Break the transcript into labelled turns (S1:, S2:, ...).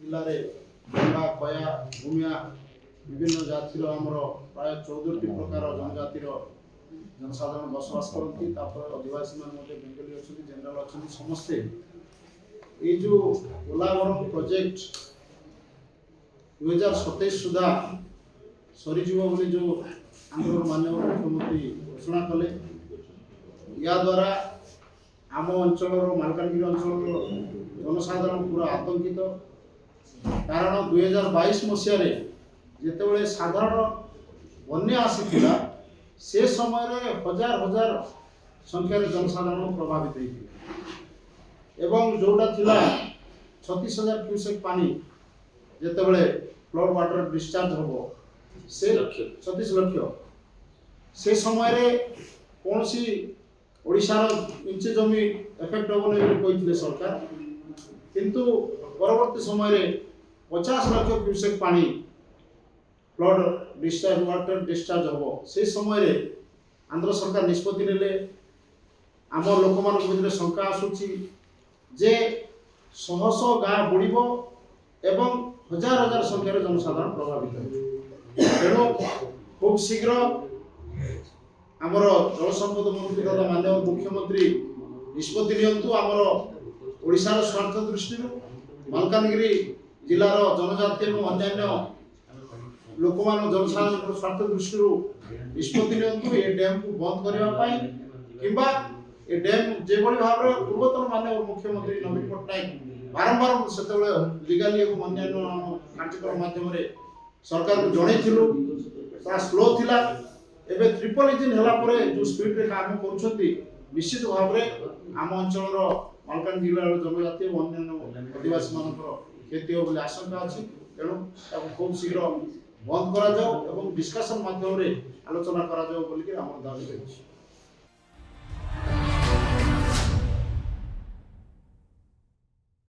S1: जिले में गंगा कया भूमिया विभिन्न जातिर आमर प्राय 14टी प्रकार जनजातिर जनसाधारण बसवास करती अधिवासी बेंगली अच्छा जेनराल अच्छा समस्ते ये जो पोलावरम प्रोजेक्ट 2027 सुधा सरीज जो आंध्र माननीय मुख्यमंत्री घोषणा कले या द्वारा आम अंचल मालकानगिरी अंचल जनसाधारण पूरा आतंकित कारण 2022 मसीह जितेबाला साधारण बन्या आसीथिला से समय हजार हजार संख्यार जनसाधारण प्रभावित होते एवं जोटा थिला 36,000 क्यूसेक पानी जितेबाला फ्लड वाटर डिस्चार्ज हम से 36 लक्ष से समय कौन सी ओडिशार इंचे जमी एफेक्ट हम नहीं सरकार किंतु परवर्ती समय 50 लाख क्यूसेक पानी फ्लड डिस्चार्ज वाटर डिस्चार्ज हम से समय आंध्र सरकार निष्पत्ति नेले आम लोक मान शंका आसूची जे शह शह गाँ बुड़ब एवं हजार हजार संख्यार जनसाधारण प्रभावित हो तेणु खूब शीघ्र आमर जल संपद मंत्री तथा माननीय मुख्यमंत्री निष्पत्ति नियंतु आमर ओडिशार स्वार्थ दृष्टि मालकानगिरी जिलार जनजाति और अन्य लोक मान जनसाधारण स्वार्थ दृष्टि निष्पत्ति नियंतु ये डैम को बंद करने किंबा ये डैम जो भाव में पूर्वतन माननीय मुख्यमंत्री नवीन पट्टनायक बारंबार से लिगाली और अन्य कार्यक्रम माध्यम सरकार को जनईलु स्लो थिला एबे ट्रिपल इंजिन हला परे जो स्पीड रे काम करूछंती निश्चित भाव में आम अंचल मालकानगिरी जिलार जनजाति और अन्य आदिवासी मानकर क्षति हो बोली आशंका अच्छी तेणु खूब शीघ्र बंद करा जाओ एवं डिस्कशन माध्यम आलोचना करा जाओ बोली आम दाबी रही।